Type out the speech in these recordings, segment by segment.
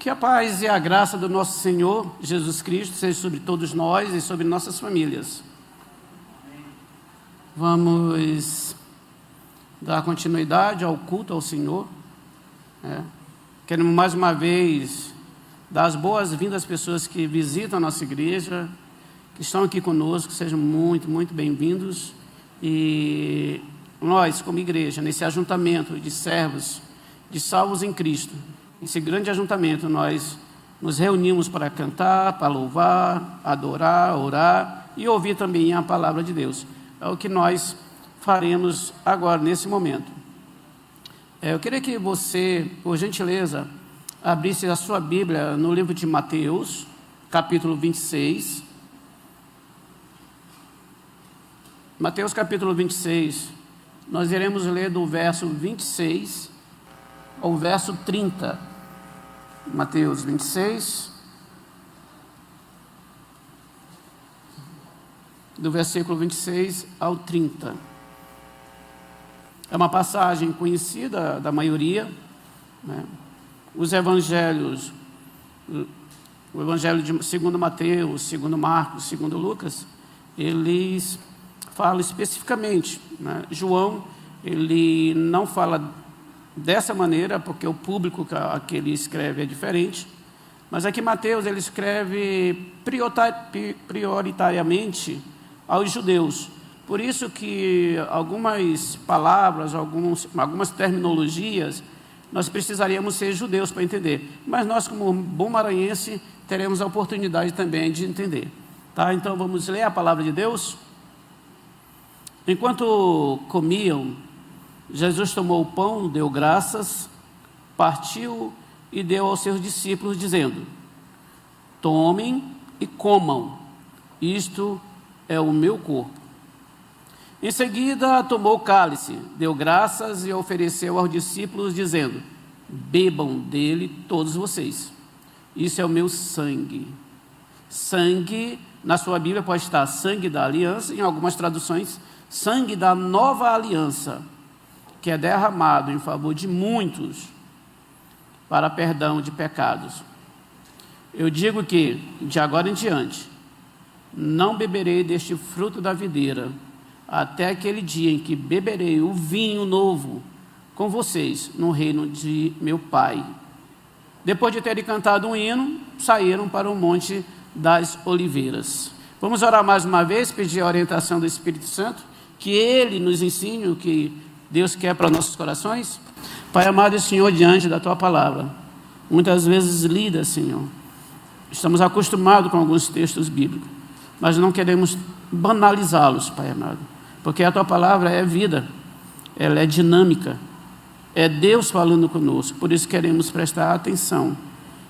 Que a paz e a graça do nosso Senhor Jesus Cristo seja sobre todos nós e sobre nossas famílias. Vamos dar continuidade ao culto ao Senhor. Queremos mais uma vez dar as boas-vindas às pessoas que visitam a nossa igreja, que estão aqui conosco, sejam muito, muito bem-vindos. E nós, como igreja, nesse ajuntamento de servos, de salvos em Cristo, esse grande ajuntamento, nós nos reunimos para cantar, para louvar, adorar, orar e ouvir também a palavra de Deus. É o que nós faremos agora, nesse momento. Eu queria que você, por gentileza, abrisse a sua Bíblia no livro de Mateus, capítulo 26. Mateus, capítulo 26, nós iremos ler do verso 26 ao verso 30. Mateus 26, do versículo 26 ao 30. É uma passagem conhecida da maioria, né? Os evangelhos, o evangelho de segundo Mateus, segundo Marcos, segundo Lucas, eles falam especificamente, né? João, ele não fala dessa maneira, porque o público a que ele escreve é diferente, mas aqui Mateus, ele escreve prioritariamente aos judeus. Por isso que algumas palavras, algumas terminologias, nós precisaríamos ser judeus para entender. Mas nós, como bom maranhense, teremos a oportunidade também de entender. Tá? Então, vamos ler a palavra de Deus. Enquanto comiam, Jesus tomou o pão, deu graças, partiu e deu aos seus discípulos, dizendo: tomem e comam, isto é o meu corpo. Em seguida, tomou o cálice, deu graças e ofereceu aos discípulos, dizendo: bebam dele todos vocês, isso é o meu sangue. Sangue, na sua Bíblia pode estar sangue da aliança, em algumas traduções, sangue da nova aliança, que é derramado em favor de muitos para perdão de pecados. Eu digo que, de agora em diante, não beberei deste fruto da videira, até aquele dia em que beberei o vinho novo com vocês no reino de meu Pai. Depois de terem cantado um hino, saíram para o Monte das Oliveiras. Vamos orar mais uma vez, pedir a orientação do Espírito Santo, que Ele nos ensine o que Deus quer para nossos corações. Pai amado e Senhor, diante da Tua palavra, muitas vezes lida, Senhor, estamos acostumados com alguns textos bíblicos, mas não queremos banalizá-los, Pai amado, porque a Tua palavra é vida, ela é dinâmica, é Deus falando conosco. Por isso queremos prestar atenção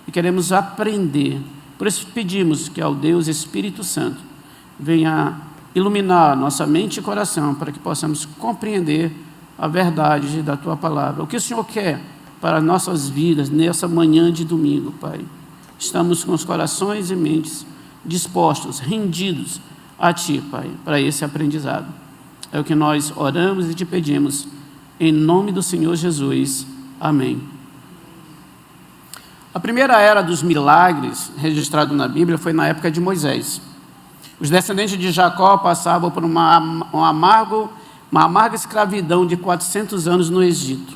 e queremos aprender. Por isso pedimos que ao Deus Espírito Santo venha iluminar nossa mente e coração, para que possamos compreender a verdade da Tua palavra. O que o Senhor quer para nossas vidas nessa manhã de domingo, Pai? Estamos com os corações e mentes dispostos, rendidos a Ti, Pai, para esse aprendizado. É o que nós oramos e Te pedimos, em nome do Senhor Jesus. Amém. A primeira era dos milagres registrado na Bíblia foi na época de Moisés. Os descendentes de Jacó passavam por uma amarga escravidão de 400 anos no Egito.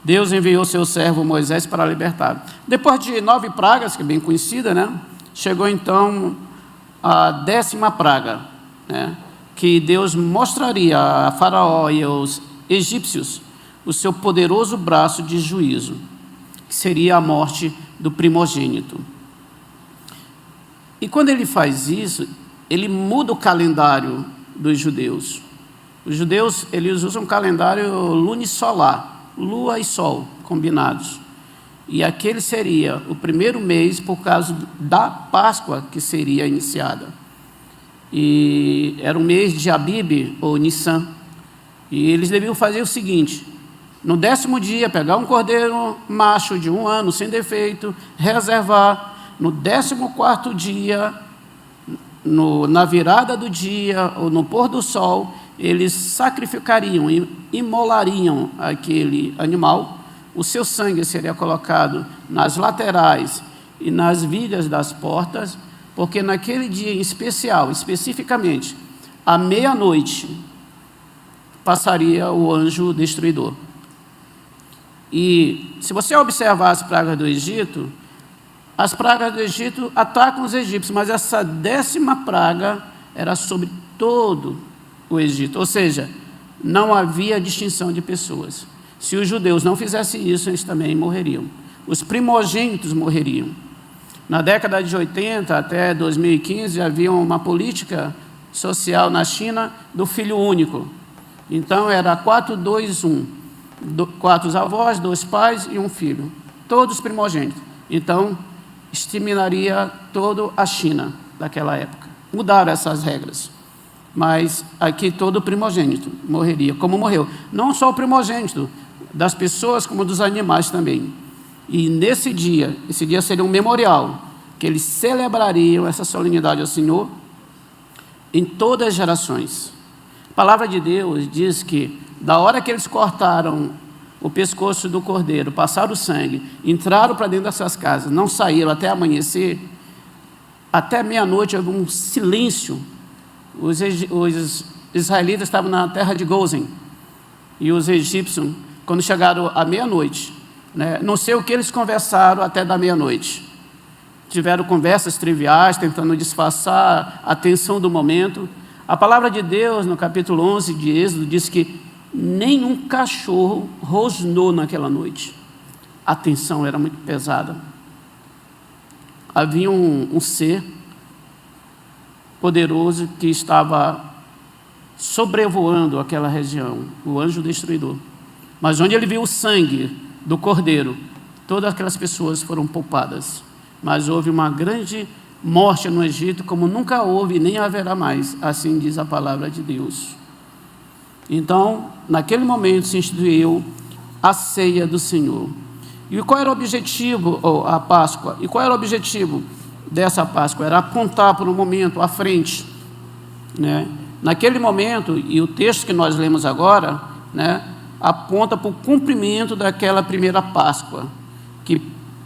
Deus enviou seu servo Moisés para libertar. Depois de 9 pragas, que é bem conhecida, né? Chegou então a 10ª praga, né? Que Deus mostraria a Faraó e aos egípcios o seu poderoso braço de juízo, que seria a morte do primogênito. E quando ele faz isso, ele muda o calendário dos judeus. Os judeus, eles usam um calendário lunisolar, lua e sol combinados. E aquele seria o primeiro mês por causa da Páscoa que seria iniciada. E era o mês de Abib, ou Nissan. E eles deviam fazer o seguinte: no 10º dia, pegar um cordeiro macho de 1 ano, sem defeito, reservar. No 14º dia, na virada do dia, ou no pôr do sol, eles sacrificariam, imolariam aquele animal o seu sangue seria colocado nas laterais e nas vigas das portas, porque naquele dia em especial, especificamente, à meia-noite, passaria o anjo destruidor. E se você observar as pragas do Egito, as pragas do Egito atacam os egípcios, mas essa 10ª praga era sobre todo o Egito, ou seja, não havia distinção de pessoas. Se os judeus não fizessem isso, eles também morreriam. Os primogênitos morreriam. Na década de 80 até 2015, havia uma política social na China do filho único. Então, era 4, 2, 1. 4 avós, 2 pais e 1 filho. Todos primogênitos. Então, exterminaria toda a China daquela época. Mudaram essas regras. Mas aqui todo primogênito morreria, como morreu. Não só o primogênito das pessoas, como dos animais também. E nesse dia, esse dia seria um memorial, que eles celebrariam essa solenidade ao Senhor em todas as gerações. A palavra de Deus diz que, da hora que eles cortaram o pescoço do cordeiro, passaram o sangue, entraram para dentro das suas casas, não saíram até amanhecer, até meia-noite houve um silêncio. Os israelitas estavam na terra de Gozen, e os egípcios, quando chegaram à meia-noite, não sei o que eles conversaram até da meia-noite. Tiveram conversas triviais, tentando disfarçar a tensão do momento. A palavra de Deus, no capítulo 11 de Êxodo, diz que nenhum cachorro rosnou naquela noite. A tensão era muito pesada. Havia um ser poderoso que estava sobrevoando aquela região, o anjo destruidor. Mas onde ele viu o sangue do cordeiro, todas aquelas pessoas foram poupadas. Mas houve uma grande morte no Egito, como nunca houve nem haverá mais, assim diz a palavra de Deus. Então, naquele momento se instituiu a ceia do Senhor. E qual era o objetivo, a Páscoa? E qual era o objetivo dessa Páscoa? Era apontar para um momento à frente, Naquele momento, e o texto que nós lemos agora, aponta para o cumprimento daquela primeira Páscoa, que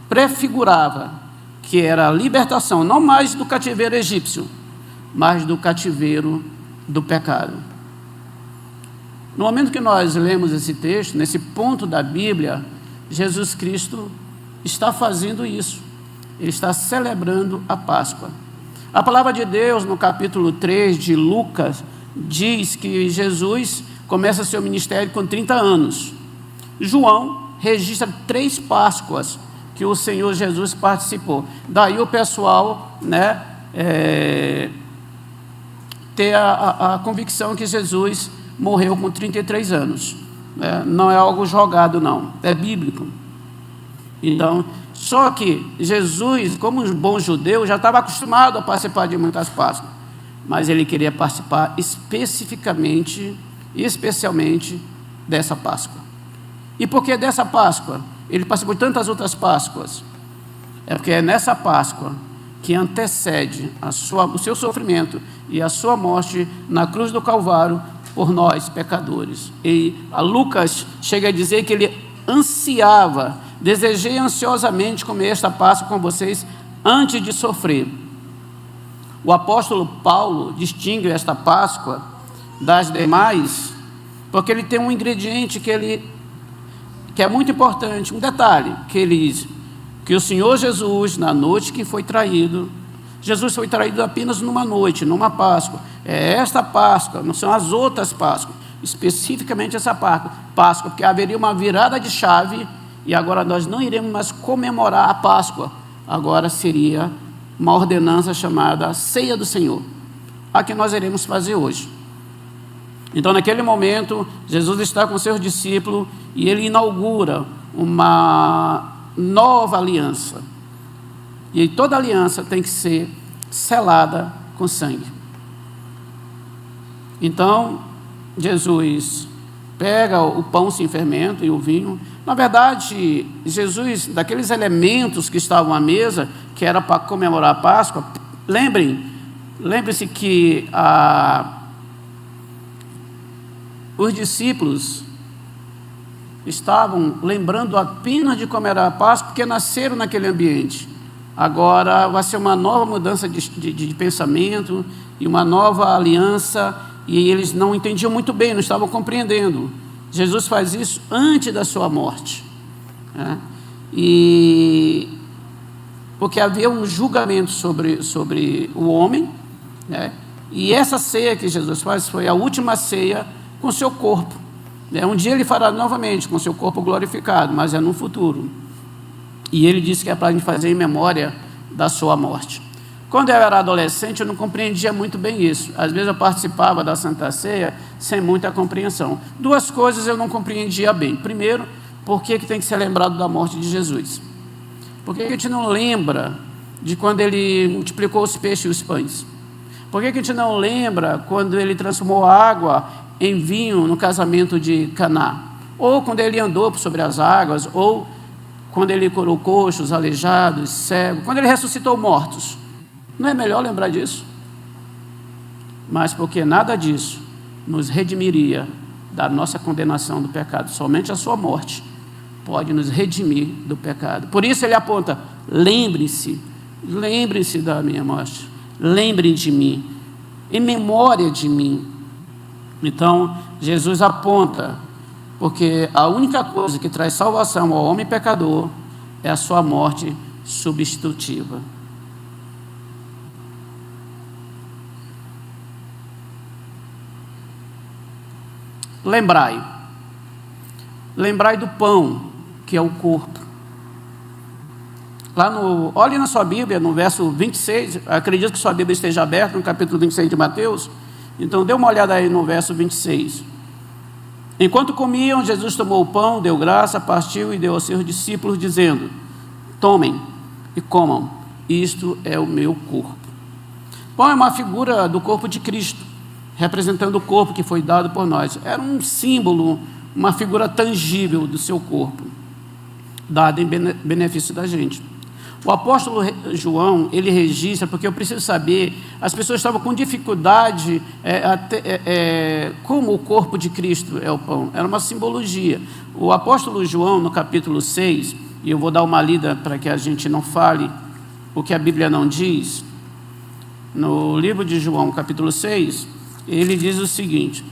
prefigurava que era a libertação, não mais do cativeiro egípcio, mas do cativeiro do pecado. No momento que nós lemos esse texto, nesse ponto da Bíblia, Jesus Cristo está fazendo isso. Ele está celebrando a Páscoa. A palavra de Deus, no capítulo 3 de Lucas, diz que Jesus começa seu ministério com 30 anos. João registra 3 Páscoas que o Senhor Jesus participou. Daí o pessoal ter a convicção que Jesus morreu com 33 anos. Não é algo jogado, não. É bíblico. Então, só que Jesus, como um bom judeu, já estava acostumado a participar de muitas Páscoas. Mas ele queria participar especificamente, especialmente dessa Páscoa. E por que dessa Páscoa? Ele participou de tantas outras Páscoas. É porque é nessa Páscoa que antecede o seu sofrimento e a sua morte na cruz do Calvário por nós, pecadores. E a Lucas chega a dizer que ele ansiava, desejei ansiosamente comer esta Páscoa com vocês antes de sofrer. O apóstolo Paulo distingue esta Páscoa das demais, porque ele tem um ingrediente que é muito importante, um detalhe, que ele diz que o Senhor Jesus, na noite que foi traído, Jesus foi traído apenas numa noite, numa Páscoa. É esta Páscoa, não são as outras Páscoas, especificamente essa Páscoa, porque haveria uma virada de chave, e agora nós não iremos mais comemorar a Páscoa, agora seria uma ordenança chamada Ceia do Senhor, a que nós iremos fazer hoje. Então, naquele momento, Jesus está com seus discípulos e ele inaugura uma nova aliança. E toda aliança tem que ser selada com sangue. Então, Jesus pega o pão sem fermento e o vinho. Na verdade, Jesus, daqueles elementos que estavam à mesa, que era para comemorar a Páscoa, lembre-se que os discípulos estavam lembrando apenas de como era a Páscoa, porque nasceram naquele ambiente. Agora vai ser uma nova mudança de pensamento e uma nova aliança, e eles não entendiam muito bem, não estavam compreendendo. Jesus faz isso antes da sua morte, né? E porque havia um julgamento sobre o homem, né? E essa ceia que Jesus faz foi a última ceia com seu corpo, né? Um dia ele fará novamente com seu corpo glorificado, mas é no futuro. E ele disse que é para a gente fazer em memória da sua morte. Quando eu era adolescente, eu não compreendia muito bem isso. Às vezes eu participava da Santa Ceia sem muita compreensão. Duas coisas eu não compreendia bem. Primeiro, por que tem que ser lembrado da morte de Jesus? Por que a gente não lembra de quando ele multiplicou os peixes e os pães? Por que a gente não lembra quando ele transformou a água em vinho no casamento de Caná? Ou quando ele andou sobre as águas, ou quando ele curou coxos, aleijados, cegos, quando ele ressuscitou mortos? Não é melhor lembrar disso? Mas porque nada disso nos redimiria da nossa condenação do pecado. Somente a sua morte pode nos redimir do pecado. Por isso ele aponta: lembre-se da minha morte, lembrem de mim, em memória de mim. Então Jesus aponta, porque a única coisa que traz salvação ao homem pecador é a sua morte substitutiva. Lembrai do pão, que é o corpo. Olhe na sua Bíblia, no verso 26, acredito que sua Bíblia esteja aberta, no capítulo 26 de Mateus. Então dê uma olhada aí no verso 26. Enquanto comiam, Jesus tomou o pão, deu graça, partiu e deu aos seus discípulos, dizendo: tomem e comam, isto é o meu corpo. Pão é uma figura do corpo de Cristo, representando o corpo que foi dado por nós. Era um símbolo, uma figura tangível do seu corpo, dado em benefício da gente. O apóstolo João, ele registra, porque eu preciso saber, as pessoas estavam com dificuldade, como o corpo de Cristo é o pão, era uma simbologia. O apóstolo João, no capítulo 6, e eu vou dar uma lida para que a gente não fale o que a Bíblia não diz, no livro de João, capítulo 6, ele diz o seguinte,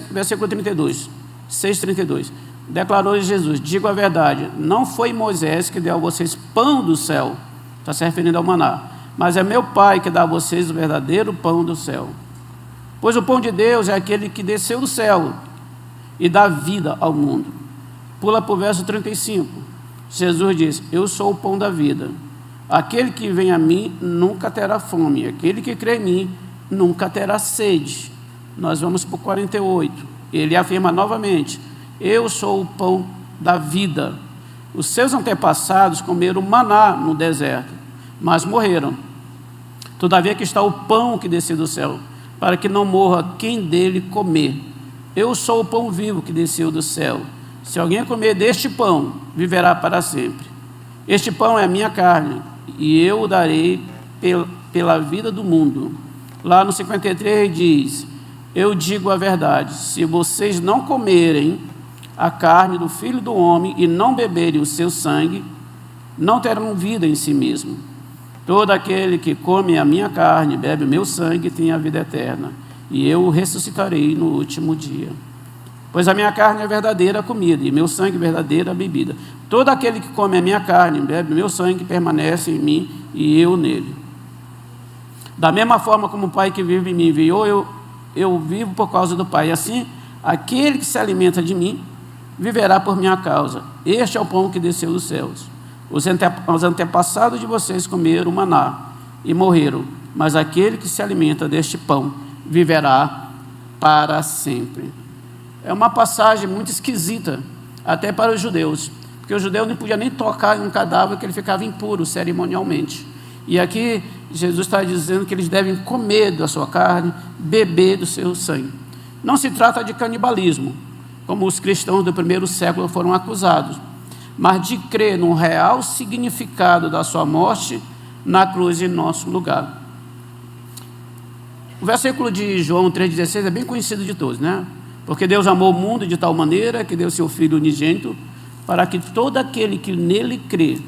versículo 32, 6:32, declarou Jesus: digo a verdade, não foi Moisés que deu a vocês pão do céu, está se referindo ao maná, mas é meu Pai que dá a vocês o verdadeiro pão do céu. Pois o pão de Deus é aquele que desceu do céu e dá vida ao mundo. Pula para o verso 35, Jesus diz: eu sou o pão da vida, aquele que vem a mim nunca terá fome, aquele que crê em mim nunca terá sede. Nós vamos para o 48, ele afirma novamente: eu sou o pão da vida. Os seus antepassados comeram maná no deserto, mas morreram. Todavia aqui está o pão que desceu do céu, para que não morra quem dele comer. Eu sou o pão vivo que desceu do céu. Se alguém comer deste pão, viverá para sempre. Este pão é a minha carne, e eu o darei pela vida do mundo. Lá no 53 diz: eu digo a verdade, se vocês não comerem a carne do Filho do Homem e não beberem o seu sangue, não terão vida em si mesmo. Todo aquele que come a minha carne e bebe o meu sangue tem a vida eterna, e eu o ressuscitarei no último dia. Pois a minha carne é verdadeira comida, e meu sangue é verdadeira bebida. Todo aquele que come a minha carne e bebe o meu sangue permanece em mim, e eu nele. Da mesma forma como o Pai que vive em mim enviou, eu vivo por causa do Pai. E assim, aquele que se alimenta de mim viverá por minha causa. Este é o pão que desceu dos céus. Os antepassados de vocês comeram maná e morreram, mas aquele que se alimenta deste pão viverá para sempre. É uma passagem muito esquisita, até para os judeus, porque o judeu não podia nem tocar em um cadáver, que ele ficava impuro cerimonialmente. E aqui Jesus está dizendo que eles devem comer da sua carne, beber do seu sangue. Não se trata de canibalismo, como os cristãos do primeiro século foram acusados, mas de crer no real significado da sua morte na cruz em nosso lugar. O versículo de João 3,16 é bem conhecido de todos, né? Porque Deus amou o mundo de tal maneira que deu seu Filho unigênito, para que todo aquele que nele crê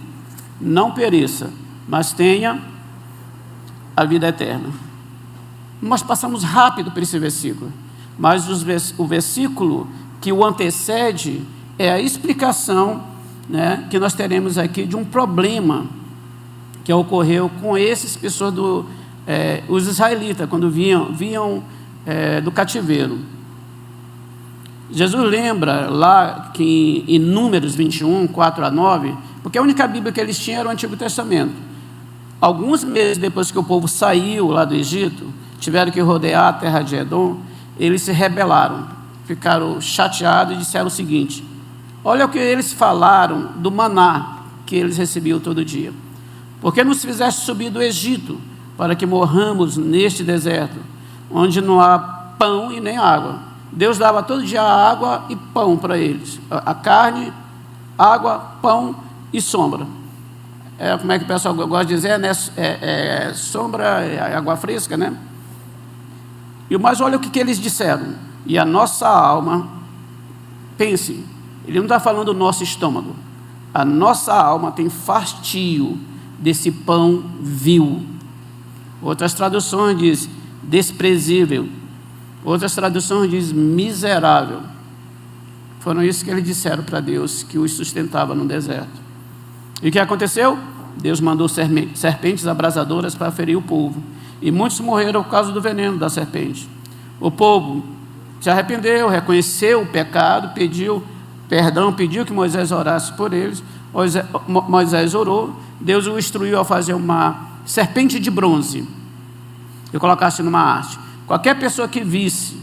não pereça, mas tenha a vida eterna. Nós passamos rápido por esse versículo, mas o versículo que o antecede é a explicação, né, que nós teremos aqui de um problema que ocorreu com essas pessoas, os israelitas, quando vinham do cativeiro. Jesus lembra lá que em Números 21, 4-9, porque a única Bíblia que eles tinham era o Antigo Testamento. Alguns meses depois que o povo saiu lá do Egito, tiveram que rodear a terra de Edom, eles se rebelaram, ficaram chateados e disseram o seguinte: olha o que eles falaram do maná que eles recebiam todo dia. Por que nos fizeste subir do Egito, para que morramos neste deserto, onde não há pão e nem água? Deus dava todo dia água e pão para eles, a carne, água, pão e sombra. Como é que o pessoal gosta de dizer, né? Sombra, água fresca, né? Mas olha o que eles disseram: e a nossa alma, pense, ele não está falando do nosso estômago, a nossa alma tem fastio desse pão vil. Outras traduções diz desprezível, outras traduções diz miserável. Foram isso que eles disseram para Deus, que os sustentava no deserto. E o que aconteceu? Deus mandou serpentes abrasadoras para ferir o povo, e muitos morreram por causa do veneno da serpente. O povo se arrependeu, reconheceu o pecado, pediu perdão, pediu que Moisés orasse por eles. Moisés orou, Deus o instruiu a fazer uma serpente de bronze e colocasse numa haste. Qualquer pessoa que visse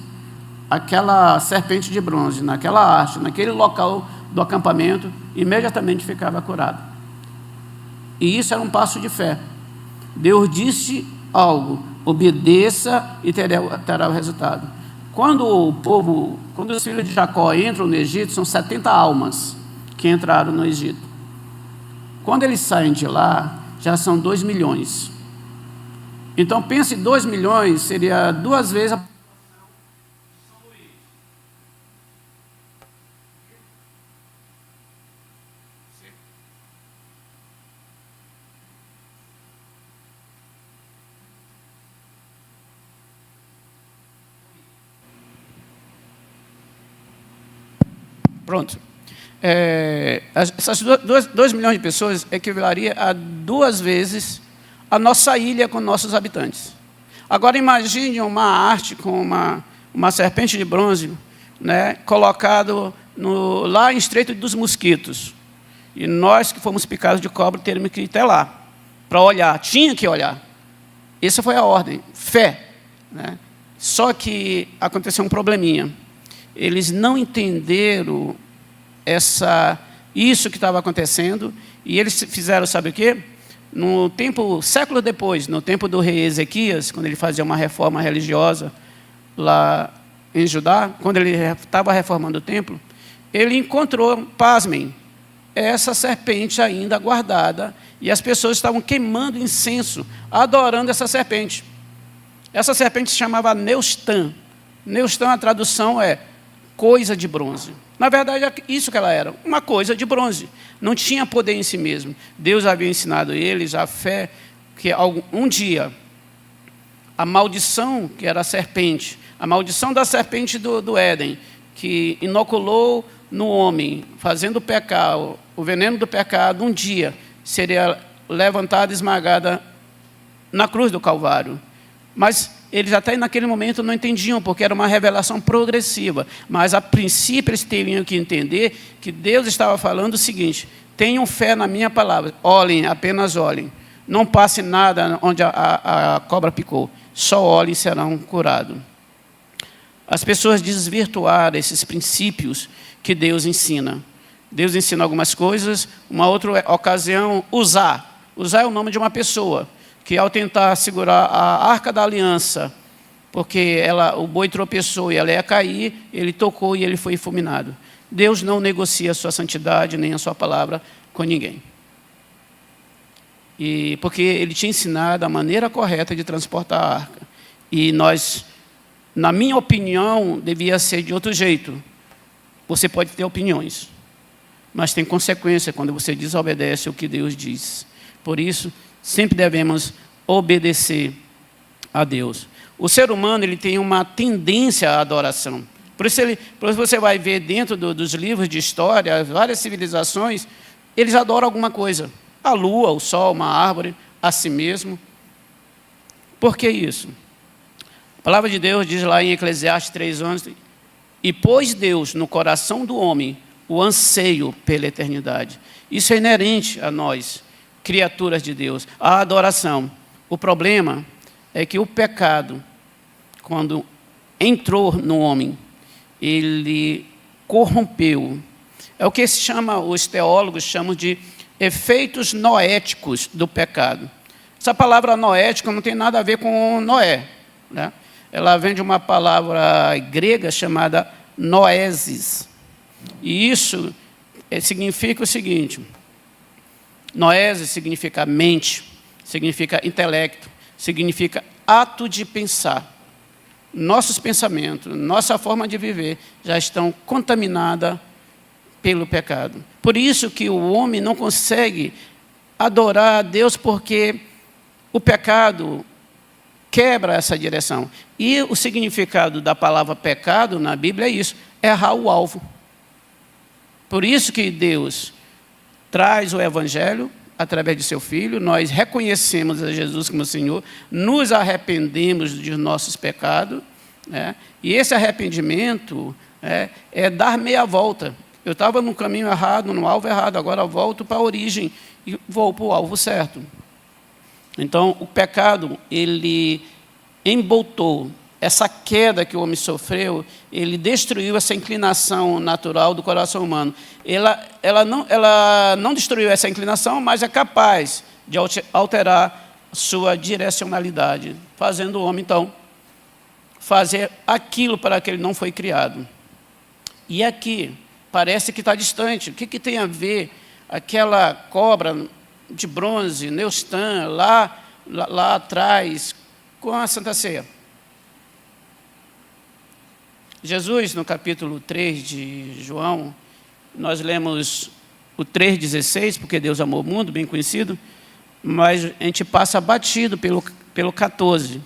aquela serpente de bronze naquela haste, naquele local do acampamento, imediatamente ficava curado. E isso era um passo de fé. Deus disse algo, obedeça e terá o resultado. Quando os filhos de Jacó entram no Egito, são 70 almas que entraram no Egito. Quando eles saem de lá, já são 2 milhões. Então pense, 2 milhões seria 2 vezes a... Pronto. Essas 2 milhões de pessoas equivaleria a 2 vezes a nossa ilha com nossos habitantes. Agora imagine uma arte com uma serpente de bronze, né, colocado lá em Estreito dos Mosquitos. E nós que fomos picados de cobra teremos que ir até lá para olhar. Tinha que olhar. Essa foi a ordem, fé, né? Só que aconteceu um probleminha. Eles não entenderam isso que estava acontecendo, e eles fizeram, sabe o quê? Século depois, no tempo do rei Ezequias, quando ele fazia uma reforma religiosa lá em Judá, quando ele estava reformando o templo, ele encontrou, pasmem, essa serpente ainda guardada, e as pessoas estavam queimando incenso, adorando essa serpente. Essa serpente se chamava Neustã. Neustã, a tradução é coisa de bronze. Na verdade, é isso que ela era, uma coisa de bronze. Não tinha poder em si mesmo. Deus havia ensinado a eles a fé, que um dia, a maldição, que era a serpente, a maldição da serpente do Éden, que inoculou no homem, fazendo pecar, o veneno do pecado, um dia seria levantada e esmagada na cruz do Calvário. Mas eles até naquele momento não entendiam, porque era uma revelação progressiva. Mas, a princípio, eles teriam que entender que Deus estava falando o seguinte: tenham fé na minha palavra, olhem, apenas olhem. Não passe nada onde a cobra picou, só olhem e serão curados. As pessoas desvirtuaram esses princípios que Deus ensina. Deus ensina algumas coisas, uma outra ocasião, Uzá. Uzá é o nome de uma pessoa que, ao tentar segurar a arca da aliança, porque o boi tropeçou e ela ia cair, ele tocou e ele foi fulminado. Deus não negocia a sua santidade nem a sua palavra com ninguém. Porque ele tinha ensinado a maneira correta de transportar a arca. E nós na minha opinião, devia ser de outro jeito. Você pode ter opiniões, mas tem consequência quando você desobedece o que Deus diz. Por isso, sempre devemos obedecer a Deus. O ser humano ele tem uma tendência à adoração. Por isso você vai ver dentro dos livros de história, várias civilizações, eles adoram alguma coisa. A lua, o sol, uma árvore, a si mesmo. Por que isso? A palavra de Deus diz lá em Eclesiastes 3:11, e pôs Deus no coração do homem o anseio pela eternidade. Isso é inerente a nós, criaturas de Deus, a adoração. O problema é que o pecado, quando entrou no homem, ele corrompeu. É o que se chama, os teólogos chamam de efeitos noéticos do pecado. Essa palavra noético não tem nada a ver com Noé, né? Ela vem de uma palavra grega chamada noesis. E isso significa o seguinte: noesis significa mente, significa intelecto, significa ato de pensar. Nossos pensamentos, nossa forma de viver já estão contaminadas pelo pecado. Por isso que o homem não consegue adorar a Deus, porque o pecado quebra essa direção. E o significado da palavra pecado na Bíblia é isso: errar o alvo. Por isso que Deus traz o Evangelho através de seu Filho, nós reconhecemos a Jesus como Senhor, nos arrependemos dos nossos pecados, né? E esse arrependimento é dar meia volta. Eu estava no caminho errado, no alvo errado, agora eu volto para a origem e vou para o alvo certo. Então, o pecado, ele emboltou essa queda que o homem sofreu, ele destruiu essa inclinação natural do coração humano. Ela não destruiu essa inclinação, mas é capaz de alterar sua direcionalidade, fazendo o homem, então, fazer aquilo para que ele não foi criado. E aqui, parece que está distante. O que tem a ver aquela cobra de bronze, Neustan, lá atrás, com a Santa Ceia? Jesus, no capítulo 3 de João, nós lemos o 3,16, porque Deus amou o mundo, bem conhecido, mas a gente passa batido pelo 14,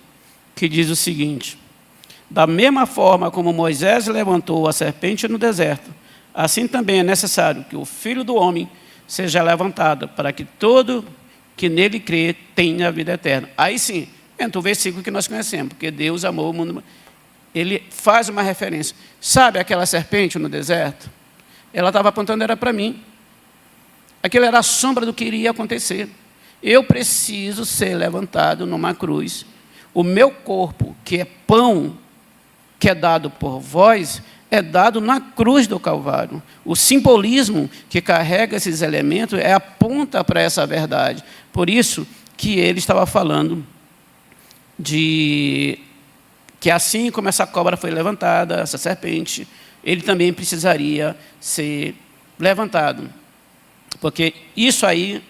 que diz o seguinte: da mesma forma como Moisés levantou a serpente no deserto, assim também é necessário que o Filho do Homem seja levantado, para que todo que nele crê tenha a vida eterna. Aí sim, entra o versículo que nós conhecemos, porque Deus amou o mundo. Ele faz uma referência. Sabe aquela serpente no deserto? Ela estava apontando, era para mim. Aquilo era a sombra do que iria acontecer. Eu preciso ser levantado numa cruz. O meu corpo, que é pão, que é dado por vós, é dado na cruz do Calvário. O simbolismo que carrega esses elementos aponta para essa verdade. Por isso que ele estava falando de que assim como essa cobra foi levantada, essa serpente, ele também precisaria ser levantado. Porque isso aí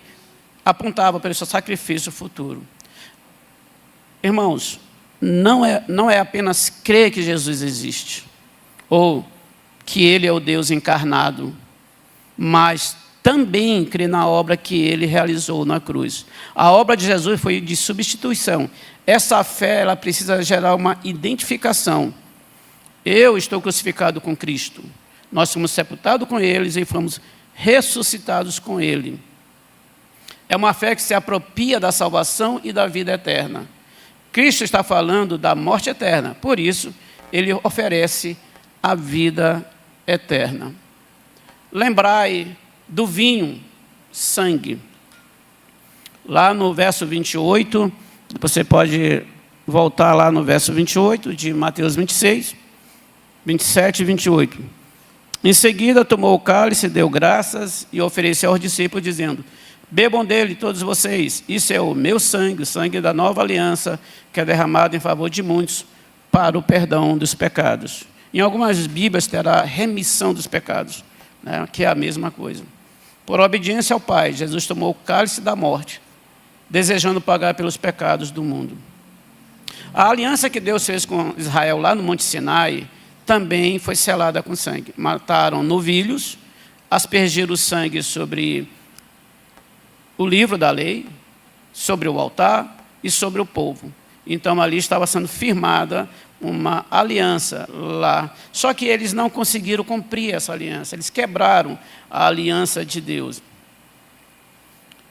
apontava para o seu sacrifício futuro. Irmãos, não é apenas crer que Jesus existe, ou que Ele é o Deus encarnado, mas também crer na obra que Ele realizou na cruz. A obra de Jesus foi de substituição. Essa fé, ela precisa gerar uma identificação. Eu estou crucificado com Cristo. Nós fomos sepultados com eles e fomos ressuscitados com Ele. É uma fé que se apropria da salvação e da vida eterna. Cristo está falando da morte eterna, por isso, Ele oferece a vida eterna. Lembrai do vinho, sangue. Lá no verso 28, você pode voltar lá no verso 28 de Mateus 26, 27 e 28. Em seguida, tomou o cálice, deu graças e ofereceu aos discípulos, dizendo: bebam dele todos vocês, isso é o meu sangue, o sangue da nova aliança, que é derramado em favor de muitos, para o perdão dos pecados. Em algumas Bíblias terá remissão dos pecados, né, que é a mesma coisa. Por obediência ao Pai, Jesus tomou o cálice da morte, desejando pagar pelos pecados do mundo. A aliança que Deus fez com Israel lá no Monte Sinai também foi selada com sangue. Mataram novilhos, aspergiram o sangue sobre o livro da lei, sobre o altar e sobre o povo. Então ali estava sendo firmada uma aliança lá. Só que eles não conseguiram cumprir essa aliança, eles quebraram a aliança de Deus.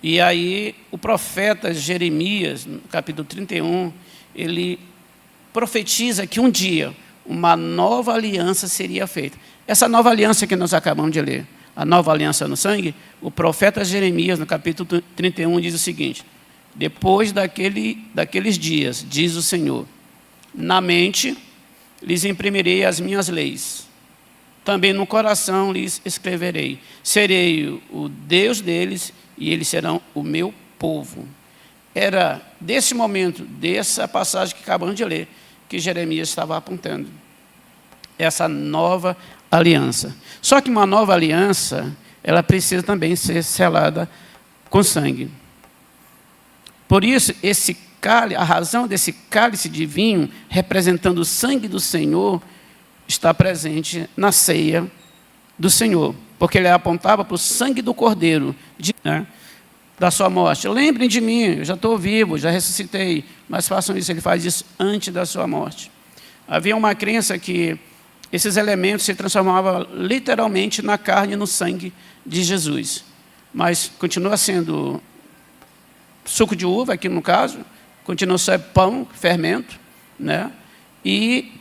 E aí o profeta Jeremias, no capítulo 31, ele profetiza que um dia uma nova aliança seria feita. Essa nova aliança que nós acabamos de ler, a nova aliança no sangue, o profeta Jeremias, no capítulo 31, diz o seguinte: depois daqueles dias, diz o Senhor, na mente lhes imprimirei as minhas leis, também no coração lhes escreverei. Serei o Deus deles e eles serão o meu povo. Era desse momento, dessa passagem que acabamos de ler, que Jeremias estava apontando. Essa nova aliança. Só que uma nova aliança, ela precisa também ser selada com sangue. Por isso, esse cálice, a razão desse cálice de vinho, representando o sangue do Senhor, está presente na ceia do Senhor, porque ele apontava para o sangue do Cordeiro, da sua morte. Lembrem de mim, eu já estou vivo, já ressuscitei, mas façam isso. Ele faz isso antes da sua morte. Havia uma crença que esses elementos se transformavam literalmente na carne e no sangue de Jesus, mas continua sendo suco de uva, aqui no caso, continua sendo pão, fermento, né? E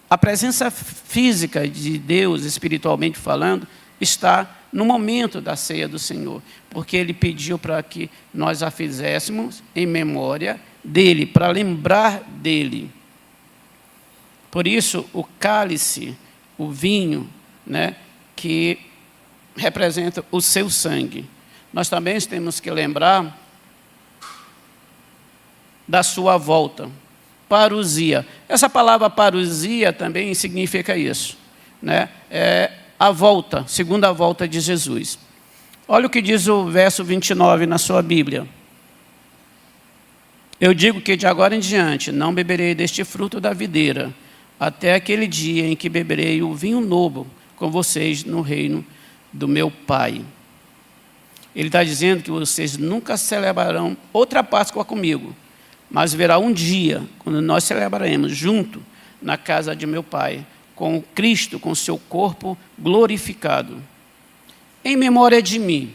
a presença física de Deus, espiritualmente falando, está no momento da ceia do Senhor, porque Ele pediu para que nós a fizéssemos em memória dEle, para lembrar dEle. Por isso, o cálice, o vinho, né, que representa o seu sangue. Nós também temos que lembrar da sua volta. Parousia. Essa palavra parousia também significa isso, né? É a volta, segunda volta de Jesus. Olha o que diz o verso 29 na sua Bíblia. Eu digo que de agora em diante não beberei deste fruto da videira, até aquele dia em que beberei o vinho novo com vocês no reino do meu Pai. Ele está dizendo que vocês nunca celebrarão outra Páscoa comigo, mas haverá um dia, quando nós celebraremos junto na casa de meu Pai, com Cristo, com seu corpo glorificado. Em memória de mim.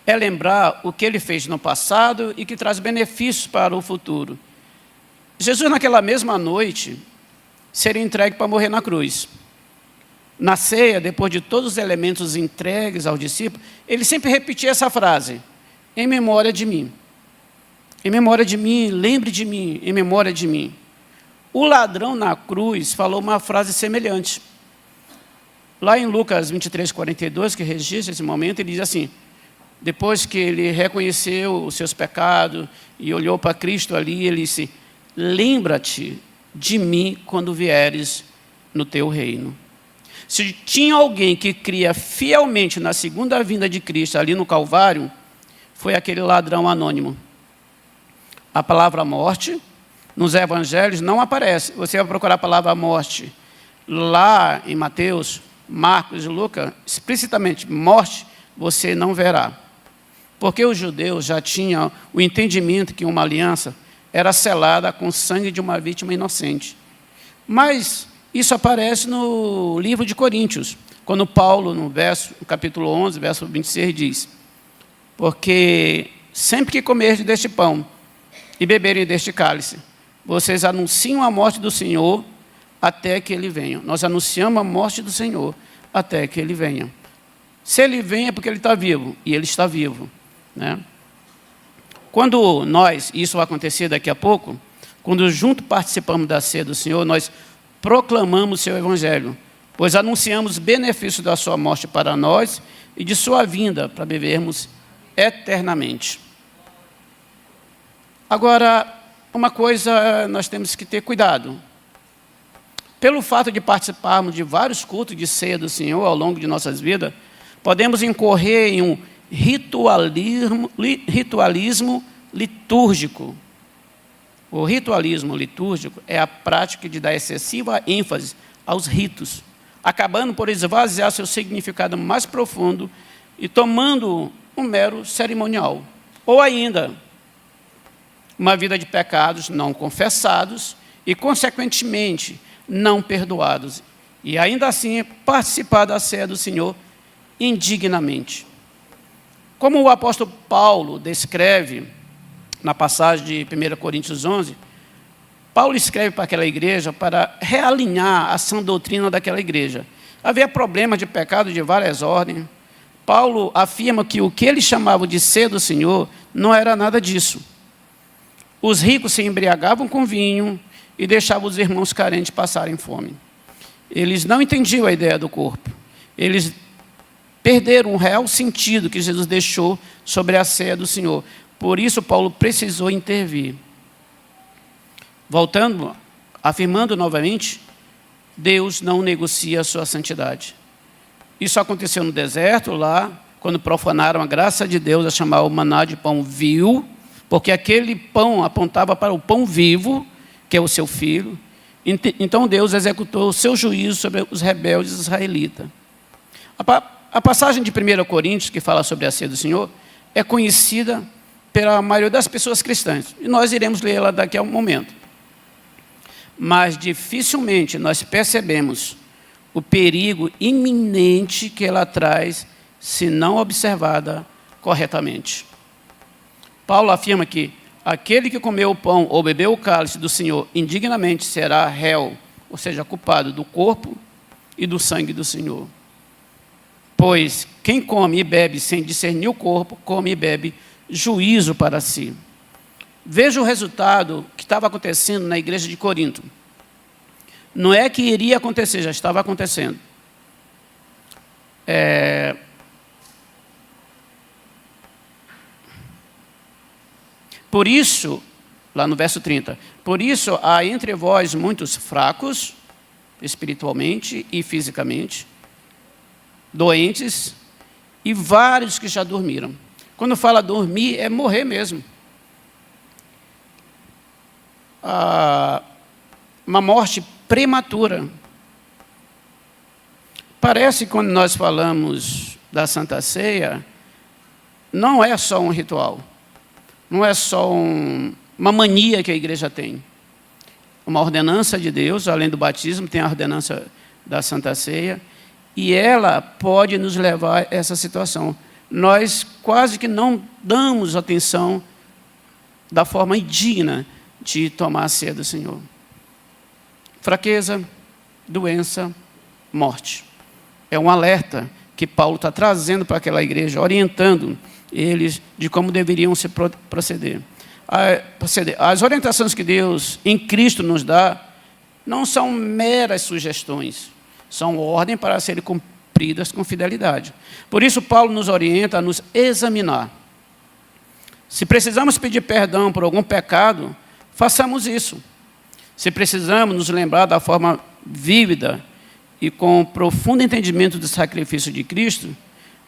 É lembrar o que Ele fez no passado e que traz benefícios para o futuro. Jesus, naquela mesma noite, seria entregue para morrer na cruz. Na ceia, depois de todos os elementos entregues aos discípulos, ele sempre repetia essa frase: em memória de mim. Em memória de mim, lembre de mim, em memória de mim. O ladrão na cruz falou uma frase semelhante. Lá em Lucas 23, 42, que registra esse momento, ele diz assim: depois que ele reconheceu os seus pecados e olhou para Cristo ali, ele disse: lembra-te de mim quando vieres no teu reino. Se tinha alguém que cria fielmente na segunda vinda de Cristo ali no Calvário, foi aquele ladrão anônimo. A palavra morte, nos evangelhos, não aparece. Você vai procurar a palavra morte lá em Mateus, Marcos e Lucas, explicitamente, morte, você não verá. Porque os judeus já tinham o entendimento que uma aliança era selada com o sangue de uma vítima inocente. Mas isso aparece no livro de Coríntios, quando Paulo, no capítulo 11, verso 26, diz: porque sempre que comerdes deste pão e beberem deste cálice, vocês anunciam a morte do Senhor até que Ele venha. Nós anunciamos a morte do Senhor até que Ele venha. Se Ele vem é porque Ele está vivo, e Ele está vivo, né? Quando nós, isso vai acontecer daqui a pouco, quando junto participamos da ceia do Senhor, nós proclamamos o seu Evangelho, pois anunciamos benefícios da sua morte para nós e de sua vinda para vivermos eternamente. Agora, uma coisa nós temos que ter cuidado. Pelo fato de participarmos de vários cultos de ceia do Senhor ao longo de nossas vidas, podemos incorrer em um ritualismo litúrgico. O ritualismo litúrgico é a prática de dar excessiva ênfase aos ritos, acabando por esvaziar seu significado mais profundo e tomando um mero cerimonial. Ou ainda, uma vida de pecados não confessados e, consequentemente, não perdoados. E ainda assim, participar da ceia do Senhor indignamente. Como o apóstolo Paulo descreve na passagem de 1 Coríntios 11, Paulo escreve para aquela igreja para realinhar a sã doutrina daquela igreja. Havia problemas de pecado de várias ordens. Paulo afirma que o que ele chamava de ceia do Senhor não era nada disso. Os ricos se embriagavam com vinho e deixavam os irmãos carentes passarem fome. Eles não entendiam a ideia do corpo. Eles perderam o real sentido que Jesus deixou sobre a ceia do Senhor. Por isso, Paulo precisou intervir. Voltando, afirmando novamente, Deus não negocia a sua santidade. Isso aconteceu no deserto, lá, quando profanaram a graça de Deus a chamar o maná de pão vil, porque aquele pão apontava para o pão vivo, que é o seu filho. Então Deus executou o seu juízo sobre os rebeldes israelitas. A passagem de 1 Coríntios, que fala sobre a ceia do Senhor, é conhecida pela maioria das pessoas cristãs. E nós iremos lê-la daqui a um momento. Mas dificilmente nós percebemos o perigo iminente que ela traz se não observada corretamente. Paulo afirma que aquele que comeu o pão ou bebeu o cálice do Senhor indignamente será réu, ou seja, culpado do corpo e do sangue do Senhor. Pois quem come e bebe sem discernir o corpo, come e bebe juízo para si. Veja o resultado que estava acontecendo na igreja de Corinto. Não é que iria acontecer, já estava acontecendo. Por isso, lá no verso 30, por isso há entre vós muitos fracos, espiritualmente e fisicamente, doentes, e vários que já dormiram. Quando fala dormir, é morrer mesmo. Uma morte prematura. Parece que quando nós falamos da Santa Ceia, não é só um ritual, não é só uma mania que a igreja tem. Uma ordenança de Deus, além do batismo, tem a ordenança da Santa Ceia, e ela pode nos levar a essa situação. Nós quase que não damos atenção da forma indigna de tomar a ceia do Senhor. Fraqueza, doença, morte. É um alerta que Paulo está trazendo para aquela igreja, orientando eles de como deveriam se proceder. As orientações que Deus em Cristo nos dá não são meras sugestões, são ordens para serem cumpridas com fidelidade. Por isso, Paulo nos orienta a nos examinar. Se precisamos pedir perdão por algum pecado, façamos isso. Se precisamos nos lembrar da forma vívida e com profundo entendimento do sacrifício de Cristo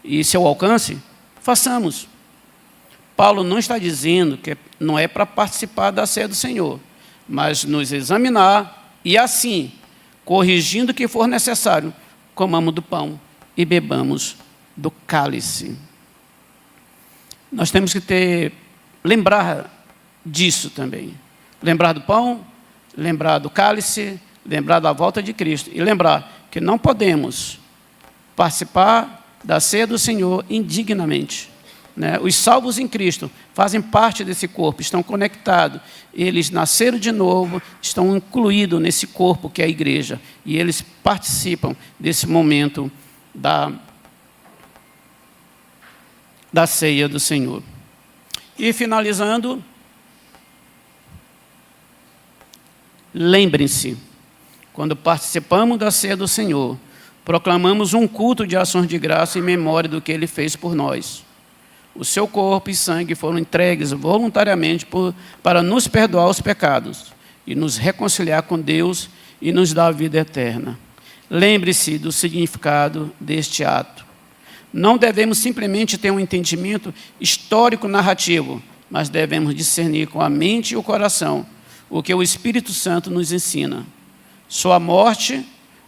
e seu alcance, façamos. Paulo não está dizendo que não é para participar da ceia do Senhor, mas nos examinar e assim, corrigindo o que for necessário, comamos do pão e bebamos do cálice. Nós temos que lembrar disso também. Lembrar do pão, lembrar do cálice, lembrar da volta de Cristo e lembrar que não podemos participar da ceia do Senhor indignamente. Os salvos em Cristo fazem parte desse corpo, estão conectados. Eles nasceram de novo, estão incluídos nesse corpo que é a igreja. E eles participam desse momento da ceia do Senhor. E finalizando, lembrem-se, quando participamos da ceia do Senhor, proclamamos um culto de ações de graça em memória do que Ele fez por nós. O seu corpo e sangue foram entregues voluntariamente para nos perdoar os pecados e nos reconciliar com Deus e nos dar a vida eterna. Lembre-se do significado deste ato. Não devemos simplesmente ter um entendimento histórico-narrativo, mas devemos discernir com a mente e o coração o que o Espírito Santo nos ensina.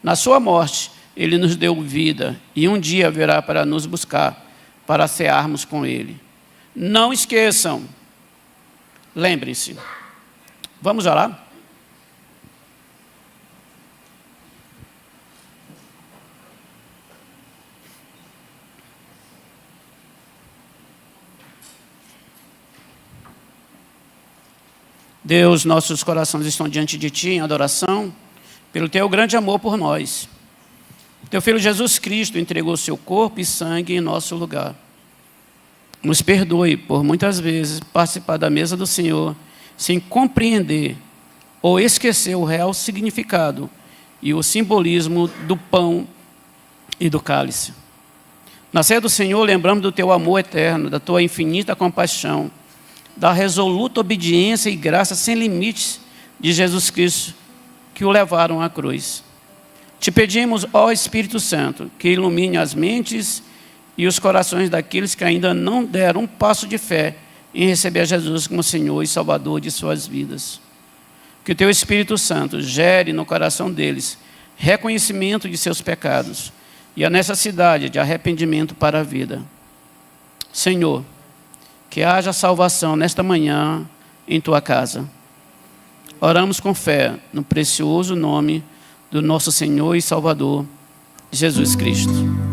Na sua morte, ele nos deu vida, e um dia virá para nos buscar, para cearmos com ele. Não esqueçam, lembrem-se. Vamos orar? Deus, nossos corações estão diante de Ti em adoração, pelo Teu grande amor por nós. Teu Filho Jesus Cristo entregou seu corpo e sangue em nosso lugar. Nos perdoe por muitas vezes participar da mesa do Senhor sem compreender ou esquecer o real significado e o simbolismo do pão e do cálice. Na ceia do Senhor, lembramos do Teu amor eterno, da Tua infinita compaixão, da resoluta obediência e graça sem limites de Jesus Cristo, que o levaram à cruz. Te pedimos, ó Espírito Santo, que ilumine as mentes e os corações daqueles que ainda não deram um passo de fé em receber a Jesus como Senhor e Salvador de suas vidas. Que o Teu Espírito Santo gere no coração deles reconhecimento de seus pecados e a necessidade de arrependimento para a vida. Senhor, que haja salvação nesta manhã em Tua casa. Oramos com fé no precioso nome do nosso Senhor e Salvador, Jesus Cristo.